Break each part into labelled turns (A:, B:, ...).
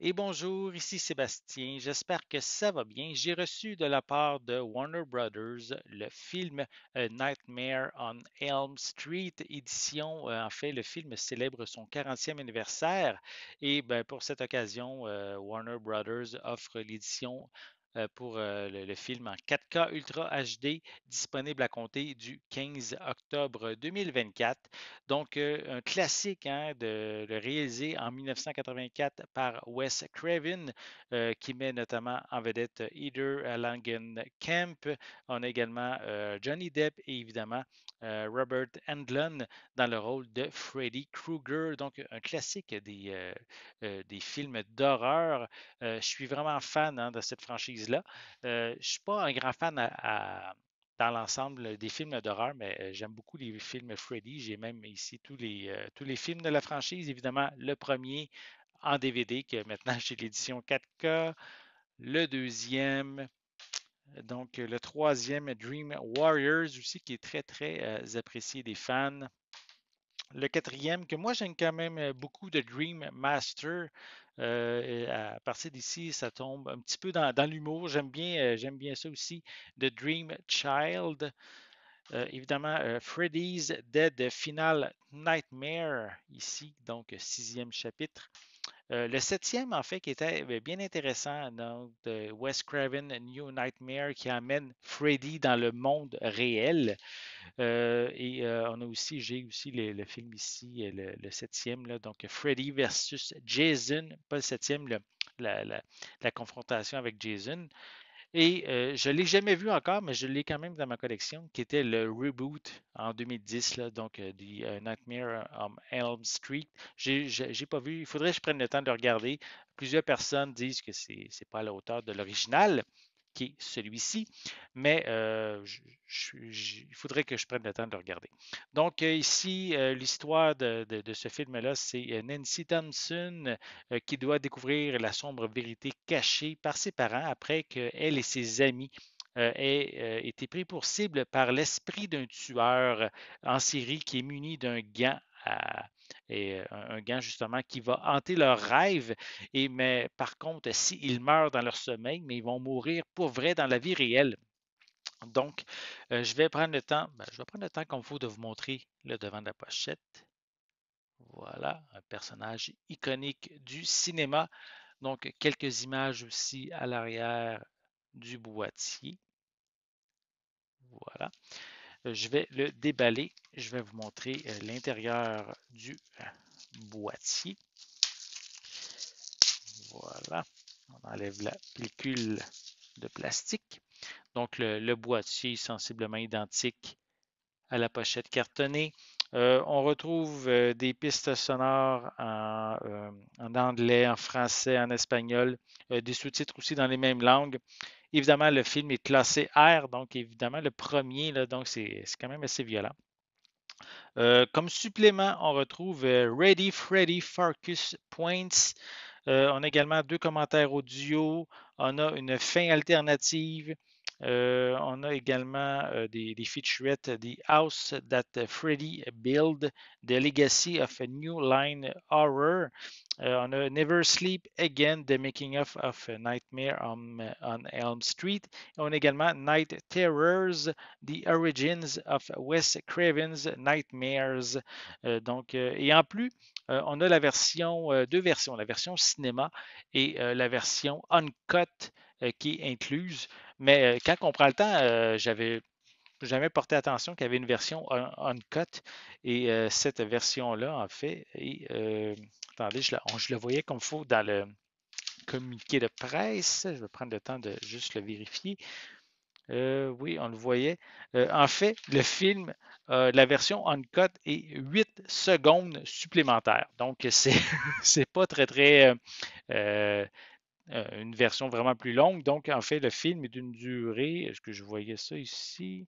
A: Et bonjour, ici Sébastien. J'espère que ça va bien. J'ai reçu de la part de Warner Brothers le film Nightmare on Elm Street édition. En fait, le film célèbre son 40e anniversaire et ben, pour cette occasion, Warner Brothers offre l'édition pour le film en 4K Ultra HD disponible à compter du 15 octobre 2024. Donc, un classique hein, de réalisé en 1984 par Wes Craven, qui met notamment en vedette Heather Langenkamp. On a également Johnny Depp et évidemment Robert Englund dans le rôle de Freddy Krueger. Donc, un classique des films d'horreur. Je suis vraiment fan hein, de cette franchise-là. Je ne suis pas un grand fan dans l'ensemble des films d'horreur, mais j'aime beaucoup les films Freddy. J'ai même ici tous les films de la franchise. Évidemment, le premier en DVD, que maintenant j'ai l'édition 4K. Le deuxième, donc le troisième, Dream Warriors aussi, qui est très, très apprécié des fans. Le quatrième, que moi j'aime quand même beaucoup de Dream Master. Et à partir d'ici, ça tombe un petit peu dans l'humour. J'aime bien ça aussi. De Dream Child. Évidemment, Freddy's Dead Final Nightmare, ici, donc sixième chapitre. Le septième, en fait, qui était bien intéressant, donc, de Wes Craven New Nightmare, qui amène Freddy dans le monde réel. On a aussi, j'ai aussi le film ici, le septième, là, donc Freddy versus Jason, pas le septième, la, la- la confrontation avec Jason. Et je ne l'ai jamais vu encore, mais je l'ai quand même dans ma collection, qui était le reboot en 2010, là, donc Nightmare on Elm Street. J'ai pas vu, il faudrait que je prenne le temps de le regarder. Plusieurs personnes disent que c'est pas à la hauteur de l'original, qui est celui-ci, mais il faudrait que je prenne le temps de le regarder. Donc ici, l'histoire de ce film-là, c'est Nancy Thompson qui doit découvrir la sombre vérité cachée par ses parents après qu'elle et ses amis aient été pris pour cible par l'esprit d'un tueur en série qui est muni d'un gant et un gant justement qui va hanter leurs rêves. Mais par contre, s'ils meurent dans leur sommeil, mais ils vont mourir pour vrai dans la vie réelle. Donc, je vais prendre le temps comme il faut de vous montrer le devant de la pochette. Voilà, un personnage iconique du cinéma. Donc, quelques images aussi à l'arrière du boîtier. Voilà. Je vais le déballer. Je vais vous montrer l'intérieur du boîtier. Voilà. On enlève la pellicule de plastique. Donc, le boîtier est sensiblement identique à la pochette cartonnée. On retrouve des pistes sonores en anglais, en français, en espagnol, des sous-titres aussi dans les mêmes langues. Évidemment, le film est classé R, donc évidemment le premier, là, donc c'est quand même assez violent. Comme supplément, on retrouve Ready Freddy Focus Points. On a également deux commentaires audio. On a une fin alternative. On a également des featurettes, The House That Freddy Built, The Legacy of a New Line Horror. On a Never Sleep Again, The Making of a Nightmare on Elm Street. On a également Night Terrors, The Origins of Wes Craven's Nightmares. Et en plus, on a deux versions, la version cinéma et la version uncut qui est incluse. Mais quand on prend le temps, j'avais jamais porté attention qu'il y avait une version uncut et cette version-là, en fait, attendez, je le voyais comme il faut dans le communiqué de presse. Je vais prendre le temps de juste le vérifier. Oui, on le voyait. En fait, le film, la version uncut est 8 secondes supplémentaires. Donc, c'est c'est pas très, très euh, une version vraiment plus longue. Donc, en fait, le film est d'une durée, est-ce que je voyais ça ici?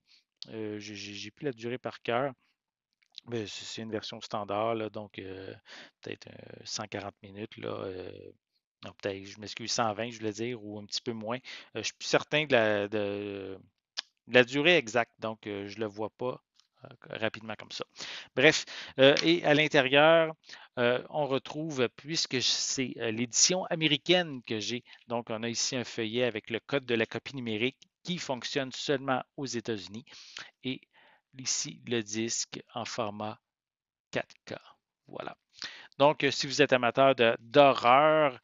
A: J'ai plus la durée par cœur. Mais c'est une version standard, là, donc peut-être 140 minutes. Là, non, peut-être, je m'excuse, 120, je voulais dire, ou un petit peu moins. Je suis plus certain de la durée exacte, donc je ne le vois pas rapidement comme ça. Bref, et à l'intérieur, on retrouve, puisque c'est l'édition américaine que j'ai, donc on a ici un feuillet avec le code de la copie numérique qui fonctionne seulement aux États-Unis et ici le disque en format 4K. Voilà. Donc, si vous êtes amateur d'horreur,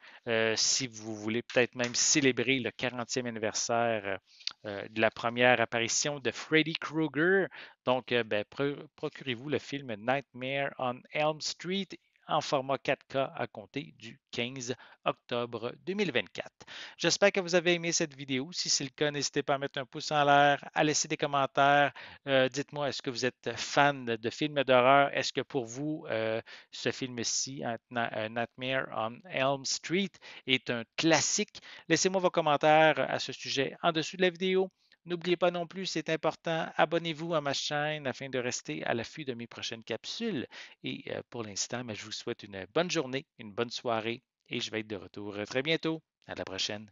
A: si vous voulez peut-être même célébrer le 40e anniversaire de la première apparition de Freddy Krueger, donc ben, procurez-vous le film Nightmare on Elm Street en format 4K à compter du 15 octobre 2024. J'espère que vous avez aimé cette vidéo. Si c'est le cas, n'hésitez pas à mettre un pouce en l'air, à laisser des commentaires. Dites-moi, est-ce que vous êtes fan de films d'horreur? Est-ce que pour vous, ce film-ci, Nightmare on Elm Street, est un classique? Laissez-moi vos commentaires à ce sujet en dessous de la vidéo. N'oubliez pas non plus, c'est important, abonnez-vous à ma chaîne afin de rester à l'affût de mes prochaines capsules. Et pour l'instant, je vous souhaite une bonne journée, une bonne soirée et je vais être de retour très bientôt. À la prochaine.